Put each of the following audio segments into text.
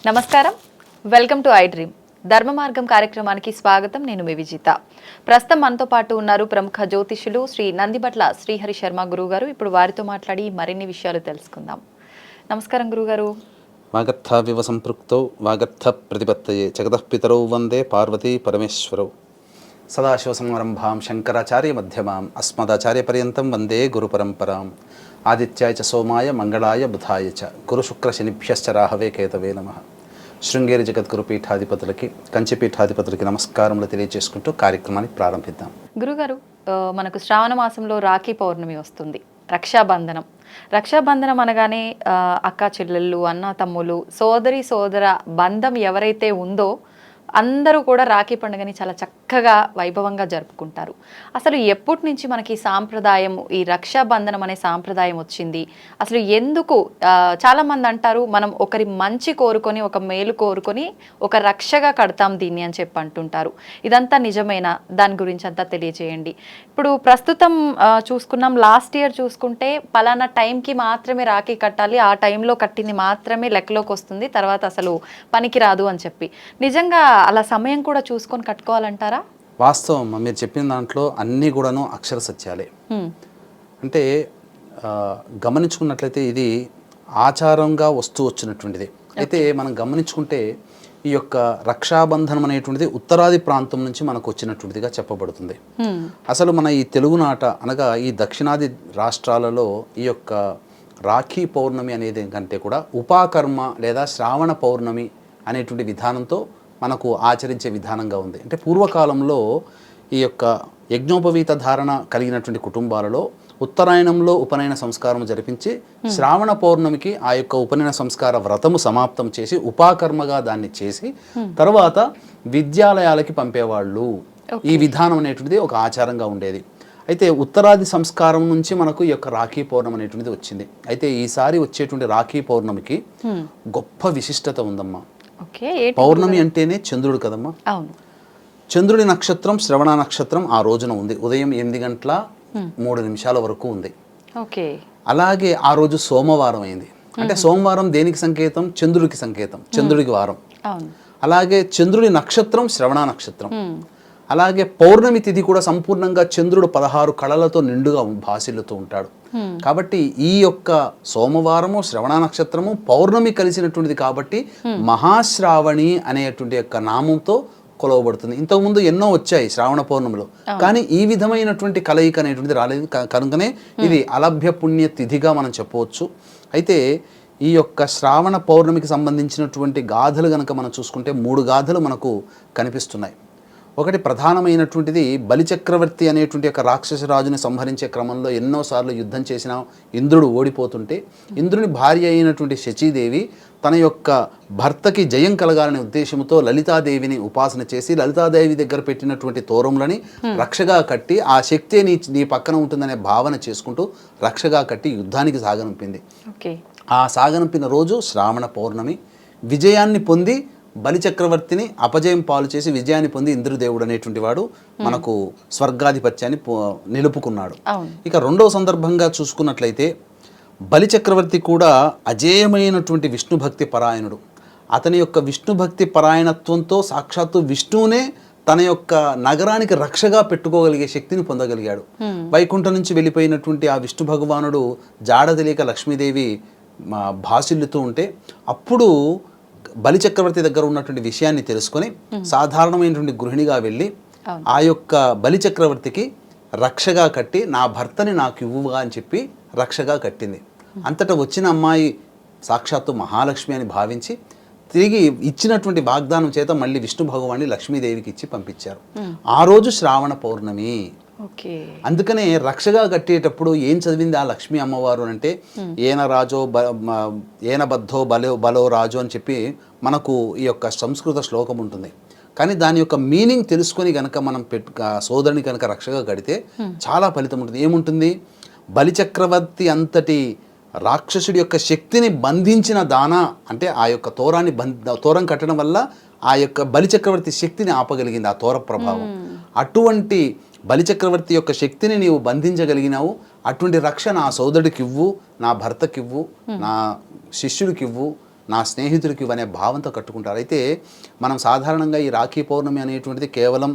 నమస్కారం, welcome to I dream. ధర్మ మార్గం కార్యక్రమానికి స్వాగతం. నేను మీ విజిత. ప్రస్తుతం మనతో పాటు ఉన్నారు ప్రముఖ జ్యోతిషులు శ్రీ నందిబట్ల శ్రీహరి శర్మ గురువు గారు. ఇప్పుడు వారితో మాట్లాడి మరిన్ని విషయాలు తెలుసుకుందాం. నమస్కారం గురుగారు. వాగర్థావివ సంపృక్తౌ వాగర్థ ప్రతిపత్తయే జగతః పితరౌ వందే పార్వతీ పరమేశ్వరౌ. సదాశివసమారంభాం శంకరాచార్య మధ్యమాం అస్మదాచార్య పర్యంతం వందే గురు పరంపరాం. ఆదిత్యాయ చ సోమాయ మంగళాయ బుధాయ చ గురు శుక్ర శనిభ్యశ్చ రాహవే కేతవే నమః. శృంగేరి జగద్గురు పీఠాధిపతులకి కంచి పీఠాధిపతులకి నమస్కారములు తెలియజేసుకుంటూ కార్యక్రమాన్ని ప్రారంభిద్దాం. గురుగారు, మనకు శ్రావణ మాసంలో రాఖీ పౌర్ణమి వస్తుంది, రక్షాబంధనం. రక్షాబంధనం అనగానే అక్క చెల్లెళ్ళు, అన్న తమ్ములు, సోదరి సోదర బంధం ఎవరైతే ఉందో అందరూ కూడా రాఖీ పండుగని చాలా చక్కగా వైభవంగా జరుపుకుంటారు. అసలు ఎప్పటి నుంచి మనకి సాంప్రదాయం, ఈ రక్షాబంధనం అనే సాంప్రదాయం వచ్చింది? అసలు ఎందుకు చాలామంది అంటారు మనం ఒకరి మంచి కోరుకొని, ఒక మేలు కోరుకొని ఒక రక్షగా కడతాం దీన్ని అని చెప్పి అంటుంటారు. ఇదంతా నిజమేనా? దాని గురించి అంతా తెలియజేయండి. ఇప్పుడు ప్రస్తుతం చూసుకున్నాం, లాస్ట్ ఇయర్ చూసుకుంటే పలానా టైంకి మాత్రమే రాఖీ కట్టాలి, ఆ టైంలో కట్టింది మాత్రమే లెక్కలోకి వస్తుంది, తర్వాత అసలు పనికిరాదు అని చెప్పి. నిజంగా అలా సమయం కూడా చూసుకొని కట్టుకోవాలంటారా? వాస్తవం మీరు చెప్పిన దాంట్లో అన్నీ కూడాను అక్షర సత్యాలే. అంటే గమనించుకున్నట్లయితే ఇది ఆచారంగా వస్తూ వచ్చినటువంటిది. అయితే మనం గమనించుకుంటే ఈ యొక్క రక్షాబంధనం అనేటువంటిది ఉత్తరాది ప్రాంతం నుంచి మనకు వచ్చినటువంటిదిగా చెప్పబడుతుంది. అసలు మన ఈ తెలుగునాట అనగా ఈ దక్షిణాది రాష్ట్రాలలో ఈ యొక్క రాఖీ పౌర్ణమి అనేది కంటే కూడా ఉపాకర్మ లేదా శ్రావణ పౌర్ణమి అనేటువంటి విధానంతో మనకు ఆచరించే విధానంగా ఉంది. అంటే పూర్వకాలంలో ఈ యొక్క యజ్ఞోపవీత ధారణ కలిగినటువంటి కుటుంబాలలో ఉత్తరాయణంలో ఉపనయన సంస్కారం జరిపించి శ్రావణ పౌర్ణమికి ఆ యొక్క ఉపనయన సంస్కార వ్రతము సమాప్తం చేసి ఉపాకర్మగా దాన్ని చేసి తర్వాత విద్యాలయాలకి పంపేవాళ్ళు. ఈ విధానం అనేటువంటిది ఒక ఆచారంగా ఉండేది. అయితే ఉత్తరాది సంస్కారం నుంచి మనకు ఈ యొక్క రాఖీ పౌర్ణమి అనేటువంటిది వచ్చింది. అయితే ఈసారి వచ్చేటువంటి రాఖీ పౌర్ణమికి గొప్ప విశిష్టత ఉందమ్మా. పౌర్ణమి అంటేనే చంద్రుడు కదమ్మా. చంద్రుడి నక్షత్రం శ్రవణ నక్షత్రం ఆ రోజున ఉంది. ఉదయం 8:03 వరకు ఉంది. అలాగే ఆ రోజు సోమవారం అయింది. అంటే సోమవారం దేనికి సంకేతం? చంద్రుడికి సంకేతం, చంద్రుడికి వారం. అలాగే చంద్రుడి నక్షత్రం శ్రవణ నక్షత్రం. అలాగే పౌర్ణమి తిథి కూడా సంపూర్ణంగా చంద్రుడు 16 కళలతో నిండుగా భాసిల్లుతూ ఉంటాడు. కాబట్టి ఈ యొక్క సోమవారము శ్రవణ నక్షత్రము పౌర్ణమి కలిసినటువంటిది కాబట్టి మహాశ్రావణి అనేటువంటి యొక్క నామంతో కొలవబడుతుంది. ఇంతకుముందు ఎన్నో వచ్చాయి శ్రావణ పౌర్ణమిలో, కానీ ఈ విధమైనటువంటి కలయిక అనేటువంటిది రాలేదు. కనుకనే ఇది అలభ్య పుణ్య తిథిగా మనం చెప్పవచ్చు. అయితే ఈ యొక్క శ్రావణ పౌర్ణమికి సంబంధించినటువంటి గాథలు కనుక మనం చూసుకుంటే 3 గాథలు మనకు కనిపిస్తున్నాయి. ఒకటి ప్రధానమైనటువంటిది, బలిచక్రవర్తి అనేటువంటి ఒక రాక్షస రాజుని సంహరించే క్రమంలో ఎన్నోసార్లు యుద్ధం చేసిన ఇంద్రుడు ఓడిపోతుంటే ఇంద్రుని భార్య అయినటువంటి శచీదేవి తన యొక్క భర్తకి జయం కలగాలనే ఉద్దేశంతో లలితాదేవిని ఉపాసన చేసి లలితాదేవి దగ్గర పెట్టినటువంటి తోరములని రక్షగా కట్టి ఆ శక్తి నీ పక్కన ఉంటుందనే భావన చేసుకుంటూ రక్షగా కట్టి యుద్ధానికి సాగనంపింది. ఆ సాగనంపిన రోజు శ్రావణ పౌర్ణమి. విజయాన్ని పొంది బలిచక్రవర్తిని అపజయం పాలు చేసి విజయాన్ని పొంది ఇంద్రదేవుడు అనేటువంటి వాడు మనకు స్వర్గాధిపత్యాన్ని నిలుపుకున్నాడు. ఇక రెండవ సందర్భంగా చూసుకున్నట్లయితే బలిచక్రవర్తి కూడా అజేయమైనటువంటి విష్ణుభక్తి పరాయణుడు. అతని యొక్క విష్ణుభక్తి పరాయణత్వంతో సాక్షాత్తు విష్ణువునే తన యొక్క నగరానికి రక్షగా పెట్టుకోగలిగే శక్తిని పొందగలిగాడు. వైకుంఠం నుంచి వెళ్ళిపోయినటువంటి ఆ విష్ణు భగవానుడు జాడ తెలియక లక్ష్మీదేవి భాసిల్లుతూ ఉంటే అప్పుడు బలిచక్రవర్తి దగ్గర ఉన్నటువంటి విషయాన్ని తెలుసుకొని సాధారణమైనటువంటి గృహిణిగా వెళ్ళి ఆ యొక్క బలిచక్రవర్తికి రక్షగా కట్టి నా భర్తని నాకు ఇవ్వుగా అని చెప్పి రక్షగా కట్టింది. అంతటా వచ్చిన అమ్మాయి సాక్షాత్తు మహాలక్ష్మి అని భావించి తిరిగి ఇచ్చినటువంటి వాగ్దానం చేత మళ్ళీ విష్ణు భగవాన్ని లక్ష్మీదేవికి ఇచ్చి పంపించారు. ఆ రోజు శ్రావణ పౌర్ణమి. అందుకనే రక్షగా కట్టేటప్పుడు ఏం చదివింది ఆ లక్ష్మీ అమ్మవారు అంటే ఏన బద్ధో బలో రాజు అని చెప్పి మనకు ఈ యొక్క సంస్కృత శ్లోకం ఉంటుంది. కానీ దాని యొక్క మీనింగ్ తెలుసుకొని కనుక మనం సోదరుని కనుక రక్షగా కడితే చాలా ఫలితం ఉంటుంది. ఏముంటుంది? బలిచక్రవర్తి అంతటి రాక్షసుడి యొక్క శక్తిని బంధించిన దానా అంటే ఆ యొక్క తోరం కట్టడం వల్ల ఆ యొక్క బలిచక్రవర్తి శక్తిని ఆపగలిగింది ఆ తోర ప్రభావం. అటువంటి బలిచక్రవర్తి యొక్క శక్తిని నీవు బంధించగలిగినావు. అటువంటి రక్ష నా సోదరుడికి ఇవ్వు, నా భర్తకివ్వు, నా శిష్యుడికి ఇవ్వు, నా స్నేహితుడికి ఇవనే భావంతో కట్టుకుంటారు. అయితే మనం సాధారణంగా ఈ రాఖీ పౌర్ణమి అనేటువంటిది కేవలం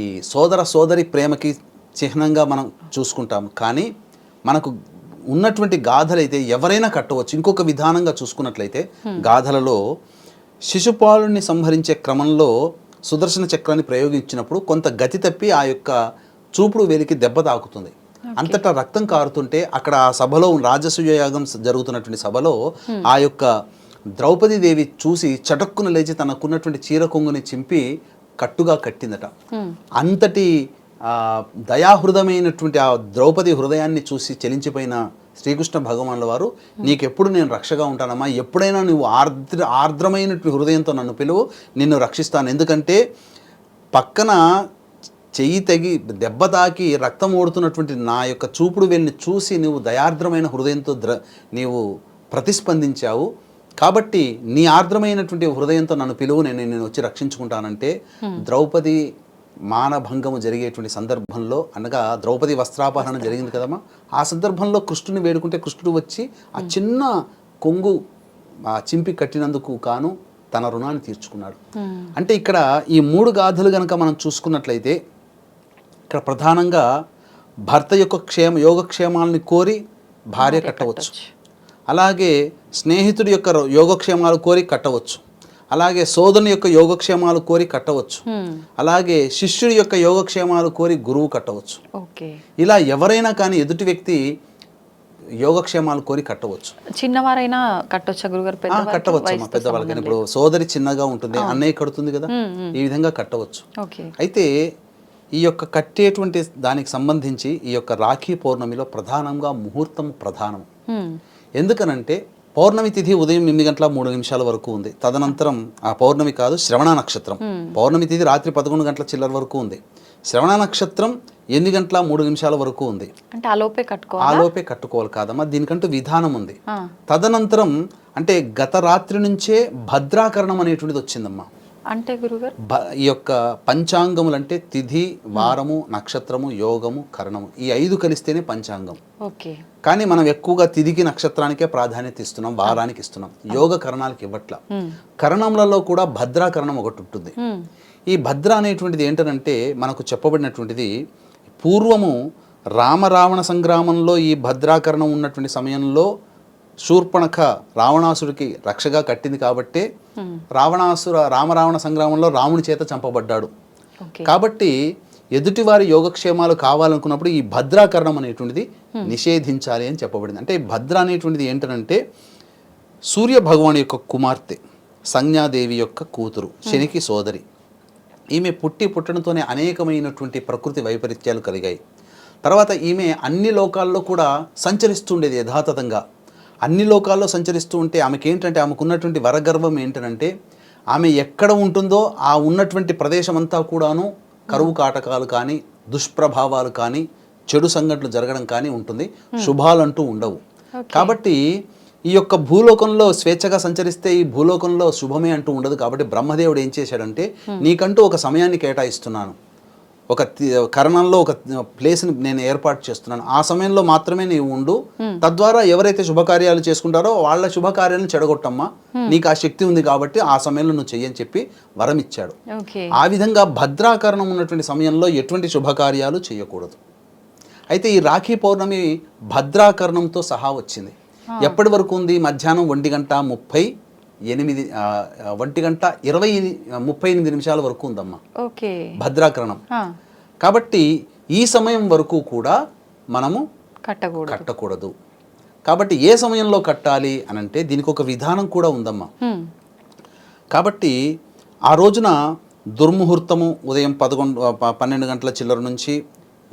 ఈ సోదర సోదరి ప్రేమకి చిహ్నంగా మనం చూసుకుంటాము. కానీ మనకు ఉన్నటువంటి గాథలైతే ఎవరైనా కట్టవచ్చు. ఇంకొక విధానంగా చూసుకున్నట్లయితే గాథలలో శిశుపాలుని సంహరించే క్రమంలో సుదర్శన చక్రాన్ని ప్రయోగించినప్పుడు కొంత గతి తప్పి ఆ యొక్క చూపుడు వేలికి దెబ్బ తాకుతుంది. అంతటా రక్తం కారుతుంటే అక్కడ ఆ సభలో రాజసూయ యాగం జరుగుతున్నటువంటి సభలో ఆ యొక్క ద్రౌపదీదేవి చూసి చటక్కున లేచి తనకున్నటువంటి చీర కొంగుని చింపి కట్టుగా కట్టిందట. అంతటి దయాహృదమైనటువంటి ఆ ద్రౌపది హృదయాన్ని చూసి చెలించిపోయిన శ్రీకృష్ణ భగవానుల వారు, నీకెప్పుడు నేను రక్షగా ఉంటానమ్మా, ఎప్పుడైనా నువ్వు ఆర్ద్రమైనటువంటి హృదయంతో నన్ను పిలువు, నిన్ను రక్షిస్తాను. ఎందుకంటే పక్కన చెయ్యి తెగి దెబ్బ తాకి రక్తం ఓడుతున్నటువంటి నా యొక్క చూపుడు వేలిని చూసి నువ్వు దయార్ద్రమైన హృదయంతో నీవు ప్రతిస్పందించావు. కాబట్టి నీ ఆర్ద్రమైనటువంటి హృదయంతో నన్ను పిలువు, నేను వచ్చి రక్షించుకుంటానంటే ద్రౌపది మానభంగము జరిగేటువంటి సందర్భంలో, అనగా ద్రౌపది వస్త్రాపహరణ జరిగింది కదమ్మా, ఆ సందర్భంలో కృష్ణుని వేడుకుంటే కృష్ణుడు వచ్చి ఆ చిన్న కొంగు చింపి కట్టినందుకు కాను తన రుణాన్ని తీర్చుకున్నాడు. అంటే ఇక్కడ ఈ 3 గాథలు కనుక మనం చూసుకున్నట్లయితే ఇక్కడ ప్రధానంగా భర్త యొక్క యోగక్షేమాలని కోరి భార్య కట్టవచ్చు, అలాగే స్నేహితుడి యొక్క యోగక్షేమాలు కోరి కట్టవచ్చు, అలాగే సోదరుని యొక్క యోగక్షేమాలు కోరి కట్టవచ్చు, అలాగే శిష్యుడి యొక్క యోగక్షేమాలు కోరి గురువు కట్టవచ్చు. ఇలా ఎవరైనా కానీ ఎదుటి వ్యక్తి యోగక్షేమాలు కోరి కట్టవచ్చు. చిన్నవారైనా కట్టొచ్చా గురుగారు? కట్టవచ్చు పెద్దవాళ్ళకైనా. ఇప్పుడు సోదరి చిన్నగా ఉంటుంది, అన్నయ్య కడుతుంది కదా, ఈ విధంగా కట్టవచ్చు. అయితే ఈ యొక్క కట్టేటువంటి దానికి సంబంధించి ఈ యొక్క రాఖీ పౌర్ణమిలో ప్రధానంగా ముహూర్తం ప్రధానం. ఎందుకనంటే పౌర్ణమి తిథి ఉదయం 8:03 వరకు ఉంది. తదనంతరం ఆ పౌర్ణమి కాదు, శ్రవణ నక్షత్రం. పౌర్ణమి తిథి రాత్రి 11 గంటల చిల్లర వరకు ఉంది. శ్రవణ నక్షత్రం 8:03 వరకు ఉంది. అంటే ఆలోపే కట్టుకోవాలి కాదమ్మా, దీనికంటూ విధానం ఉంది. తదనంతరం అంటే గత రాత్రి నుంచే భద్రాకరణం అనేటువంటిది వచ్చిందమ్మా. అంటే గురుగారు ఈ యొక్క పంచాంగములు అంటే తిథి, వారము, నక్షత్రము, యోగము, కరణము, ఈ 5 కలిస్తేనే పంచాంగం. కానీ మనం ఎక్కువగా తిథికి నక్షత్రానికే ప్రాధాన్యత ఇస్తున్నాం, వారానికి ఇస్తున్నాం, యోగ కరణాలకి ఇవ్వట్ల. కరణములలో కూడా భద్రాకరణం ఒకటి ఉంటుంది. ఈ భద్ర అనేటువంటిది ఏంటంటే మనకు చెప్పబడినటువంటిది పూర్వము రామరావణ సంగ్రామంలో ఈ భద్రాకరణం ఉన్నటువంటి సమయంలో శూర్పణఖ రావణాసుడికి రక్షగా కట్టింది కాబట్టే రామరావణ సంగ్రామంలో రాముని చేత చంపబడ్డాడు. కాబట్టి ఎదుటివారి యోగక్షేమాలు కావాలనుకున్నప్పుడు ఈ భద్రాకరణం అనేటువంటిది నిషేధించాలి అని చెప్పబడింది. అంటే భద్ర అనేటువంటిది ఏంటంటే సూర్య భగవాన్ యొక్క కుమార్తె, సంజ్ఞాదేవి యొక్క కూతురు, శనికి సోదరి. ఈమె పుట్టడంతోనే అనేకమైనటువంటి ప్రకృతి వైపరీత్యాలు కలిగాయి. తర్వాత ఈమె అన్ని లోకాల్లో కూడా సంచరిస్తుండేది యథాతథంగా. అన్ని లోకాల్లో సంచరిస్తూ ఉంటే ఆమెకేంటంటే ఆమెకున్నటువంటి వరగర్వం ఏంటంటే ఆమె ఎక్కడ ఉంటుందో ఆ ఉన్నటువంటి ప్రదేశం అంతా కూడాను కరువు కాటకాలు కానీ, దుష్ప్రభావాలు కానీ, చెడు సంఘటనలు జరగడం కానీ ఉంటుంది, శుభాలంటూ ఉండవు. కాబట్టి ఈ యొక్క భూలోకంలో స్వేచ్ఛగా సంచరిస్తే ఈ భూలోకంలో శుభమే అంటూ ఉండదు. కాబట్టి బ్రహ్మదేవుడు ఏం చేశాడంటే నీకంటూ ఒక సమయాన్ని కేటాయిస్తున్నాను, ఒక కరణంలో ఒక ప్లేస్ని నేను ఏర్పాటు చేస్తున్నాను, ఆ సమయంలో మాత్రమే నీవు ఉండు, తద్వారా ఎవరైతే శుభకార్యాలు చేసుకుంటారో వాళ్ళ శుభకార్యాలను చెడగొట్టమ్మా, నీకు ఆ శక్తి ఉంది కాబట్టి ఆ సమయంలో నువ్వు చెయ్యని చెప్పి వరం ఇచ్చాడు. ఆ విధంగా భద్రాకరణం ఉన్నటువంటి సమయంలో ఎటువంటి శుభకార్యాలు చేయకూడదు. అయితే ఈ రాఖీ పౌర్ణమి భద్రాకరణంతో సహా వచ్చింది. ఎప్పటి వరకు ఉంది? మధ్యాహ్నం 1:38 వరకు ఉందమ్మా భద్రాకరణం. కాబట్టి ఈ సమయం వరకు కూడా మనము కట్టకూడదు. కాబట్టి ఏ సమయంలో కట్టాలి అని అంటే దీనికి ఒక విధానం కూడా ఉందమ్మా. కాబట్టి ఆ రోజున దుర్ముహూర్తము ఉదయం 12 గంటల చిల్లర నుంచి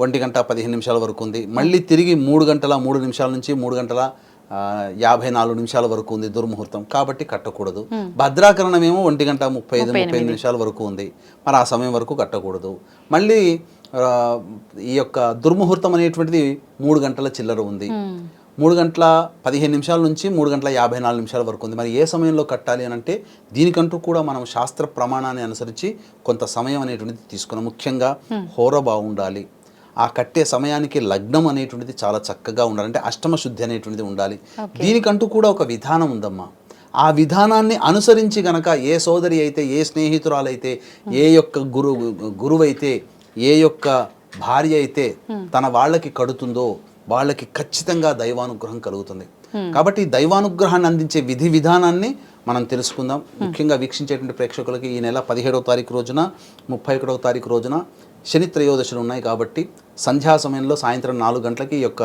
1:15 వరకు ఉంది. మళ్ళీ తిరిగి 3 గంటల 3 నిమిషాల నుంచి 3:54 వరకు ఉంది దుర్ముహూర్తం. కాబట్టి కట్టకూడదు. భద్రాకరణం ఏమో 1:35 వరకు ఉంది. మరి ఆ సమయం వరకు కట్టకూడదు. మళ్ళీ ఈ యొక్క దుర్ముహూర్తం అనేటువంటిది 3 గంటల చిల్లర ఉంది. 3:15 నుంచి 3:54 వరకు ఉంది. మరి ఏ సమయంలో కట్టాలి అని అంటే దీనికంటూ కూడా మనం శాస్త్ర ప్రమాణాన్ని అనుసరించి కొంత సమయం అనేటువంటిది తీసుకున్నాం. ముఖ్యంగా హోర బాగుండాలి, ఆ కట్టే సమయానికి లగ్నం అనేటువంటిది చాలా చక్కగా ఉండాలి, అంటే అష్టమ శుద్ధి అనేటువంటిది ఉండాలి. దీనికంటూ కూడా ఒక విధానం ఉందమ్మా. ఆ విధానాన్ని అనుసరించి గనక ఏ సోదరి అయితే, ఏ స్నేహితురాలైతే, ఏ యొక్క గురువైతే, ఏ యొక్క భార్య అయితే తన వాళ్ళకి కడుతుందో వాళ్ళకి ఖచ్చితంగా దైవానుగ్రహం కలుగుతుంది. కాబట్టి దైవానుగ్రహాన్ని అందించే విధి విధానాన్ని మనం తెలుసుకుందాం. ముఖ్యంగా వీక్షించేటువంటి ప్రేక్షకులకి ఈ నెల 17వ తారీఖు రోజున, 31వ తారీఖు రోజున శని త్రయోదశులు ఉన్నాయి. కాబట్టి సంధ్యా సమయంలో సాయంత్రం 4 గంటలకి ఈ యొక్క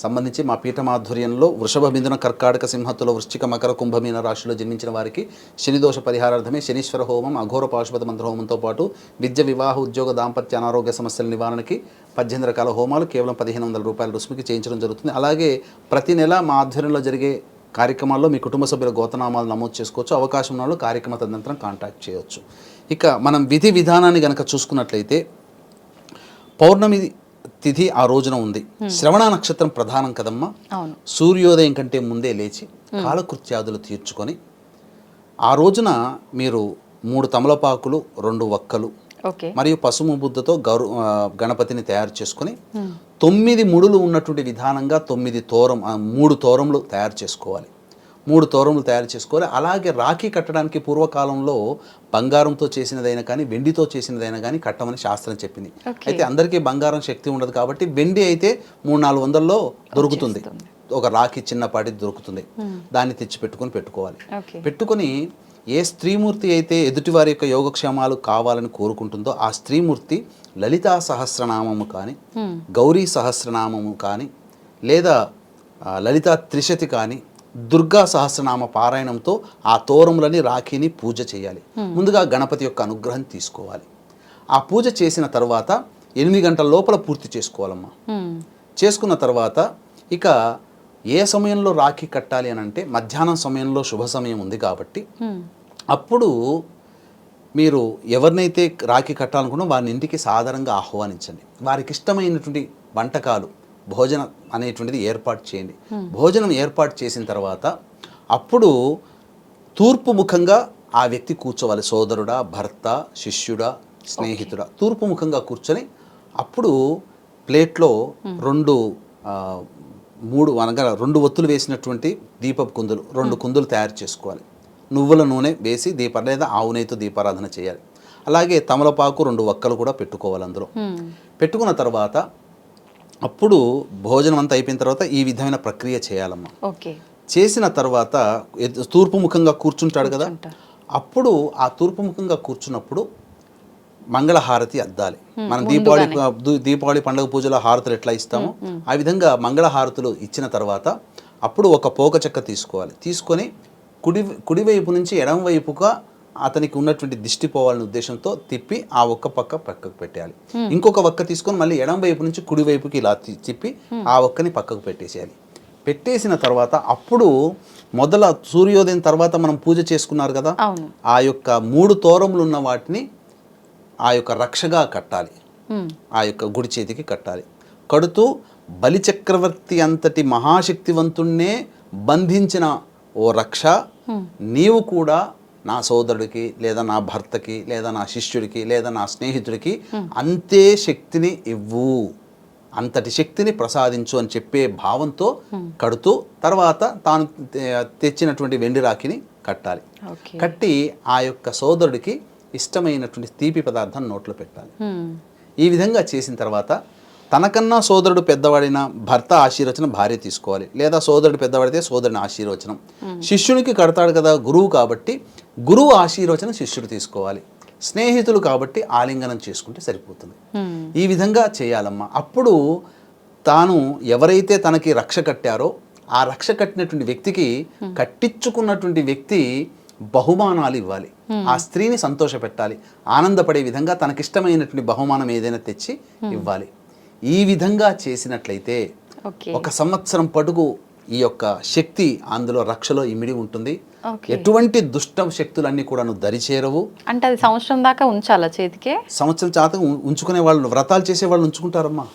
సంబంధించి మా పీఠమాధ్వర్యంలో వృషభ, మిథున, కర్కాటక, సింహత్తుల, వృశ్చిక, మకర, కుంభమీన రాశిలో జన్మించిన వారికి శనిదోష పరిహారార్థమే శనీశ్వర హోమం, అఘోర పాశుపత మంత్ర హోమంతో పాటు విద్య, వివాహ, ఉద్యోగ, దాంపత్య, అనారోగ్య సమస్యల నివారణకి 18 రకాల హోమాలు కేవలం 1500 రూపాయల రుసుముకి చేయించడం జరుగుతుంది. అలాగే ప్రతి నెల మా ఆధ్వర్యంలో జరిగే కార్యక్రమాల్లో మీ కుటుంబ సభ్యుల గోతనామాలు నమోదు చేసుకోవచ్చు. అవకాశం ఉన్న వాళ్ళు కార్యక్రమ తదనంతరం కాంటాక్ట్ చేయవచ్చు. ఇక మనం విధి విధానాన్ని కనుక చూసుకున్నట్లయితే పౌర్ణమి తిథి ఆ రోజున ఉంది. శ్రవణ నక్షత్రం ప్రధానం కదమ్మా. సూర్యోదయం కంటే ముందే లేచి కాలకృత్యాదులు తీర్చుకొని ఆ రోజున మీరు 3 తమలపాకులు, 2 వక్కలు మరియు పసుపు బుద్ధతో గణపతిని తయారు చేసుకొని 9 ముడులు ఉన్నటువంటి విధానంగా 3 తోరములు తయారు చేసుకోవాలి. 3 తోరములు తయారు చేసుకోవాలి. అలాగే రాఖీ కట్టడానికి పూర్వకాలంలో బంగారంతో చేసినదైనా కానీ, వెండితో చేసినదైనా కానీ కట్టమని శాస్త్రం చెప్పింది. అయితే అందరికీ బంగారం శక్తి ఉండదు కాబట్టి వెండి అయితే 300-400లో దొరుకుతుంది. ఒక రాఖీ చిన్నపాటిది దొరుకుతుంది. దాన్ని తెచ్చి పెట్టుకోవాలి. పెట్టుకొని ఏ స్త్రీమూర్తి అయితే ఎదుటివారి యొక్క యోగక్షేమాలు కావాలని కోరుకుంటుందో ఆ స్త్రీమూర్తి లలితా సహస్రనామము కానీ, గౌరీ సహస్రనామము కానీ, లేదా లలితా త్రిశతి కానీ, దుర్గా సహస్రనామ పారాయణంతో ఆ తోరములని, రాఖీని పూజ చేయాలి. ముందుగా గణపతి యొక్క అనుగ్రహం తీసుకోవాలి. ఆ పూజ చేసిన తర్వాత 8 గంటల లోపల పూర్తి చేసుకోవాలమ్మా. చేసుకున్న తర్వాత ఇక ఏ సమయంలో రాఖీ కట్టాలి అని అంటే మధ్యాహ్నం సమయంలో శుభ సమయం ఉంది కాబట్టి అప్పుడు మీరు ఎవరినైతే రాఖీ కట్టాలనుకున్నా వారిని ఇంటికి సాధారణంగా ఆహ్వానించండి. వారికి ఇష్టమైనటువంటి వంటకాలు, భోజనం అనేటువంటిది ఏర్పాటు చేయండి. భోజనం ఏర్పాటు చేసిన తర్వాత అప్పుడు తూర్పు ముఖంగా ఆ వ్యక్తి కూర్చోవాలి. సోదరుడా, భర్త, శిష్యుడా, స్నేహితుడా, తూర్పు ముఖంగా కూర్చొని అప్పుడు ప్లేట్లో 2 ఒత్తులు వేసినటువంటి దీపపు కుందులు, 2 కుందులు తయారు చేసుకోవాలి. నువ్వుల నూనె వేసి లేదా ఆవు నెయ్యితో దీపారాధన చేయాలి. అలాగే తమలపాకు, 2 వక్కలు కూడా పెట్టుకోవాలి. అందులో పెట్టుకున్న తర్వాత అప్పుడు భోజనం అంతా అయిపోయిన తర్వాత ఈ విధమైన ప్రక్రియ చేయాలమ్మా. చేసిన తర్వాత తూర్పు ముఖంగా కూర్చుంటాడు కదా, అప్పుడు ఆ తూర్పు ముఖంగా కూర్చున్నప్పుడు మంగళహారతి అద్దాలి. మనం దీపావళి పండుగ పూజలో హారతులు ఎట్లా ఇస్తామో ఆ విధంగా మంగళహారతులు ఇచ్చిన తర్వాత అప్పుడు ఒక పోక చెక్క తీసుకోవాలి. తీసుకొని కుడివైపు నుంచి ఎడమ వైపుగా అతనికి ఉన్నటువంటి దిష్టి పోవాలనే ఉద్దేశంతో తిప్పి ఆ ఒక్క పక్కకు పెట్టేయాలి. ఇంకొక వక్క తీసుకొని మళ్ళీ ఎడమ వైపు నుంచి కుడివైపుకి ఇలా తిప్పి ఆ ఒక్కని పక్కకు పెట్టేసేయాలి. పెట్టేసిన తర్వాత అప్పుడు సూర్యోదయం తర్వాత మనం పూజ చేసుకున్నారు కదా, ఆ యొక్క 3 తోరములు ఉన్న వాటిని ఆ యొక్క రక్షగా కట్టాలి. ఆ యొక్క గుడి చేతికి కట్టాలి. కడుతూ బలిచక్రవర్తి అంతటి మహాశక్తివంతుణ్ణే బంధించిన ఓ రక్ష, నీవు కూడా నా సోదరుడికి లేదా నా భర్తకి లేదా నా శిష్యుడికి లేదా నా స్నేహితుడికి అంతే శక్తిని ఇవ్వు, అంతటి శక్తిని ప్రసాదించు అని చెప్పే భావంతో కడుతూ తర్వాత తాను తెచ్చినటువంటి వెండి రాఖీని కట్టాలి. కట్టి ఆ యొక్క సోదరుడికి ఇష్టమైనటువంటి తీపి పదార్థాన్ని నోట్లో పెట్టాలి. ఈ విధంగా చేసిన తర్వాత తనకన్నా సోదరుడు పెద్దవాడిన భర్త ఆశీర్వచనం భార్య తీసుకోవాలి, లేదా సోదరుడు పెద్దవాడితే సోదరుని ఆశీర్వచనం. శిష్యునికి కడతాడు కదా గురువు కాబట్టి గురువు ఆశీర్వచనం శిష్యుడు తీసుకోవాలి. స్నేహితులు కాబట్టి ఆలింగనం చేసుకుంటే సరిపోతుంది. ఈ విధంగా చేయాలమ్మా. అప్పుడు తాను ఎవరైతే తనకి రక్ష కట్టారో ఆ రక్ష కట్టినటువంటి వ్యక్తికి కట్టించుకున్నటువంటి వ్యక్తి బహుమానాలు ఇవ్వాలి. ఆ స్త్రీని సంతోష పెట్టాలి. ఆనందపడే విధంగా తనకిష్టమైనటువంటి బహుమానం ఏదైనా తెచ్చి ఇవ్వాలి. ఈ విధంగా చేసినట్లయితే 1 సంవత్సరం పొడుగు ఈ యొక్క శక్తి అందులో రక్షలో ఇమిడి ఉంటుంది. ఎటువంటి దుష్ట శక్తులన్నీ కూడా దరిచేరవు. అంటే అది సంవత్సరం దాకా ఉంచాలా చేతికే? సంవత్సరం దాకా ఉంచుకునే వాళ్ళు, వ్రతాలు చేసే వాళ్ళు ఉంచుకుంటారమ్మా.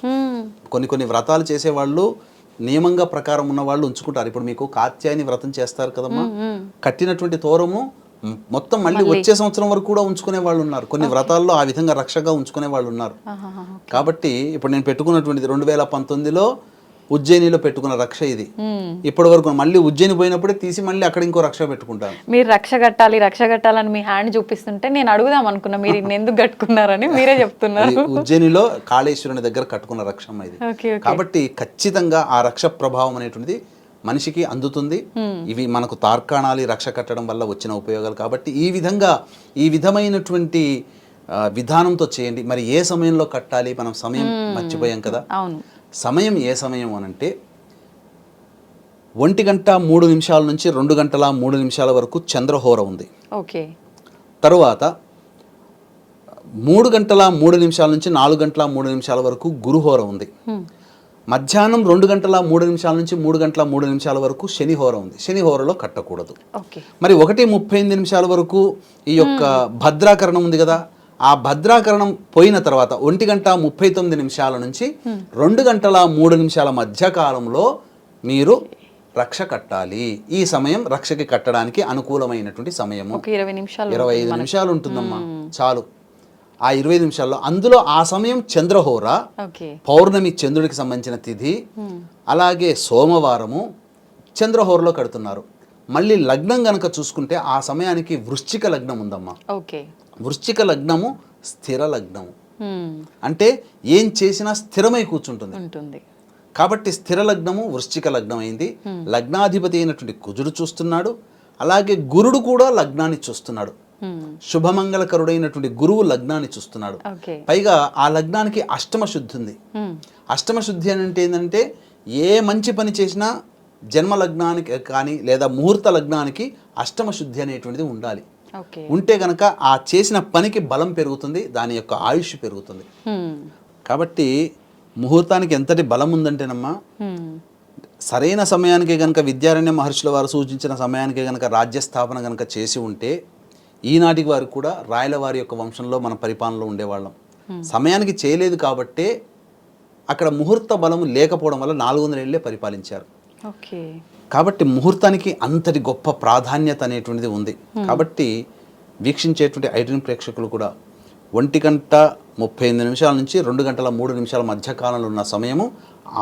కొన్ని వ్రతాలు చేసేవాళ్ళు నియమంగా ప్రకారం ఉన్న వాళ్ళు ఉంచుకుంటారు. ఇప్పుడు మీకు కాత్యాయని వ్రతం చేస్తారు కదమ్మా, కట్టినటువంటి తోరము మొత్తం మళ్ళీ వచ్చే సంవత్సరం వరకు కూడా ఉంచుకునే వాళ్ళు ఉన్నారు. కొన్ని వ్రతాల్లో ఆ విధంగా రక్షగా ఉంచుకునే వాళ్ళు ఉన్నారు. కాబట్టి ఇప్పుడు నేను పెట్టుకున్నటువంటిది 2019లో ఉజ్జయినిలో పెట్టుకున్న రక్ష ఇది. ఇప్పటి వరకు మళ్ళీ ఉజ్జయిని పోయినప్పుడే తీసి మళ్ళీ అక్కడ ఇంకో రక్ష పెట్టుకుంటాను. మీరు రక్ష కట్టాలని మీ హ్యాండ్ చూపిస్తుంటే నేను అడుగుదాం అనుకున్నా మీరు ఇన్ని ఎందుకు కట్టుకున్నారని, మీరే చెప్తున్నారు. ఉజ్జయినిలో కాళేశ్వరుని దగ్గర కట్టుకున్న రక్షమ్మ ఇది. కాబట్టి ఖచ్చితంగా ఆ రక్ష ప్రభావం అనేటువంటిది మనిషికి అందుతుంది. ఇవి మనకు తార్కాణాలు రక్ష కట్టడం వల్ల వచ్చిన ఉపయోగాలు. కాబట్టి ఈ విధమైనటువంటి విధానంతో చేయండి. మరి ఏ సమయంలో కట్టాలి? మనం సమయం మర్చిపోయాం కదా. సమయం ఏ సమయం అనంటే 1:03 నుంచి 2:03 వరకు చంద్రహోర ఉంది. తరువాత 3:03 నుంచి 4:03 వరకు గురుహోర ఉంది. మధ్యాహ్నం 2:03 నుంచి 3:03 వరకు శనిహోర ఉంది. శనిహోరలో కట్టకూడదు. మరి 1:35 వరకు ఈ యొక్క భద్రాకరణం ఉంది కదా. ఆ భద్రాకరణం పోయిన తర్వాత 1:39 నుంచి 2:03 మధ్య కాలంలో మీరు రక్ష కట్టాలి. ఈ సమయం రక్షకి కట్టడానికి అనుకూలమైనటువంటి సమయము. 25 నిమిషాలు ఉంటుందమ్మా, చాలు. ఆ 25 నిమిషాల్లో అందులో ఆ సమయం చంద్రహోర, పౌర్ణమి చంద్రుడికి సంబంధించిన తిథి, అలాగే సోమవారము చంద్రహోరలో కడుతున్నారు. మళ్ళీ లగ్నం గనక చూసుకుంటే ఆ సమయానికి వృశ్చిక లగ్నం ఉందమ్మా. వృశ్చిక లగ్నము స్థిర లగ్నము, అంటే ఏం చేసినా స్థిరమై కూర్చుంటుంది. కాబట్టి స్థిర లగ్నము వృశ్చిక లగ్నం అయింది. లగ్నాధిపతి అయినటువంటి కుజుడు చూస్తున్నాడు, అలాగే గురుడు కూడా లగ్నాన్ని చూస్తున్నాడు. శుభమంగళకరుడైనటువంటి గురువు లగ్నాన్ని చూస్తున్నాడు. పైగా ఆ లగ్నానికి అష్టమ శుద్ధి ఉంది. అష్టమ శుద్ధి అంటే ఏంటంటే ఏ మంచి పని చేసినా జన్మ లగ్నానికి కానీ లేదా ముహూర్త లగ్నానికి అష్టమ శుద్ధి అనేటువంటిది ఉండాలి. ఉంటే గనక ఆ చేసిన పనికి బలం పెరుగుతుంది, దాని యొక్క ఆయుష్ పెరుగుతుంది. కాబట్టి ముహూర్తానికి ఎంతటి బలం ఉందంటేనమ్మా, సరైన సమయానికి గనక విద్యారణ్య మహర్షుల వారు సూచించిన సమయానికి గనక రాజ్యస్థాపన గనక చేసి ఉంటే ఈనాటికి వారు కూడా రాయల వారి యొక్క వంశంలో మన పరిపాలనలో ఉండేవాళ్ళం. సమయానికి చేయలేదు కాబట్టే అక్కడ ముహూర్త బలము లేకపోవడం వల్ల 400 ఏళ్లే పరిపాలించారు. కాబట్టి ముహూర్తానికి అంతటి గొప్ప ప్రాధాన్యత అనేటువంటిది ఉంది. కాబట్టి వీక్షించేటువంటి ఐడ్రీమ్ ప్రేక్షకులు కూడా 1:35 నుంచి 2:03 మధ్య కాలంలో ఉన్న సమయము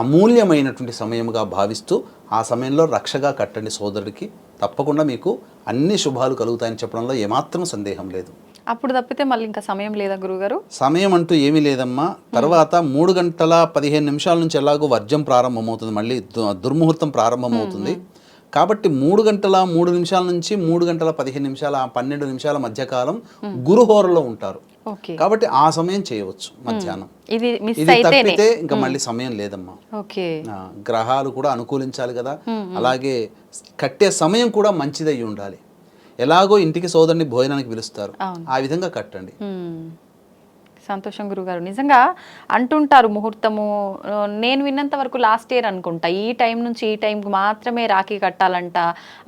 అమూల్యమైనటువంటి సమయముగా భావిస్తూ ఆ సమయంలో రక్షగా కట్టండి సోదరుడికి. తప్పకుండా మీకు అన్ని శుభాలు కలుగుతాయని చెప్పడంలో ఏమాత్రం సందేహం లేదు. అప్పుడు తప్పితే మళ్ళీ ఇంకా సమయం లేదా గురుగారు? సమయం అంటూ ఏమీ లేదమ్మా. తర్వాత 3:15 నుంచి ఎలాగో వర్జం ప్రారంభమవుతుంది, మళ్ళీ దుర్ముహూర్తం ప్రారంభమవుతుంది. కాబట్టి 3:03 నుంచి 3:15 12 నిమిషాల మధ్యకాలం గురుహోరలో ఉంటారు. కాబట్టి ఆ సమయం చేయవచ్చు మధ్యాహ్నం. ఇది తప్పితే ఇంకా మళ్ళీ సమయం లేదమ్మా. గ్రహాలు కూడా అనుకూలించాలి కదా, అలాగే కట్టే సమయం కూడా మంచిదై ఉండాలి. ఎలాగో ఇంటికి సోదరుని భోజనానికి పిలుస్తారు, ఆ విధంగా కట్టండి. సంతోషం గురుగారు. నిజంగా అంటుంటారు ముహూర్తము, నేను విన్నంత వరకు లాస్ట్ ఇయర్ అనుకుంటా, ఈ టైం నుంచి ఈ టైంకి మాత్రమే రాఖీ కట్టాలంట,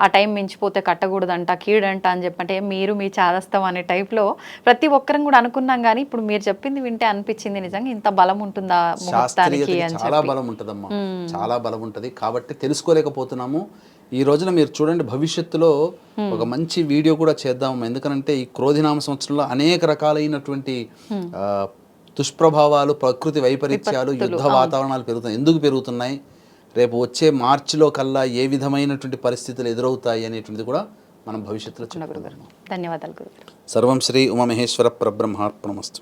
ఆ టైం మించిపోతే కట్టకూడదంట, కీడంట అని చెప్పంటే మీరు మీ చాదస్తం అనే టైప్లో ప్రతి ఒక్కరం కూడా అనుకున్నాం. కానీ ఇప్పుడు మీరు చెప్పింది వింటే అనిపించింది నిజంగా ఇంత బలం ఉంటుందా ముహూర్తానికి అని. చాలా బలం ఉంటుందమ్మా, చాలా బలం ఉంటుంది. కాబట్టి తెలుసుకోలేకపోతున్నాము. ఈ రోజున మీరు చూడండి, భవిష్యత్తులో ఒక మంచి వీడియో కూడా చేద్దాం. ఎందుకంటే ఈ క్రోధినామ సంవత్సరంలో అనేక రకాలైనటువంటి దుష్ప్రభావాలు, ప్రకృతి వైపరీత్యాలు, యుద్ధ వాతావరణాలు పెరుగుతున్నాయి. ఎందుకు పెరుగుతున్నాయి, రేపు వచ్చే మార్చిలో కల్లా ఏ విధమైనటువంటి పరిస్థితులు ఎదురవుతాయి అనేటువంటిది కూడా మనం భవిష్యత్తులో చెప్పుకుందాం. ధన్యవాదాలు గురుగారు. సర్వం శ్రీ ఉమామహేశ్వర పరబ్రహ్మార్పణమస్తు.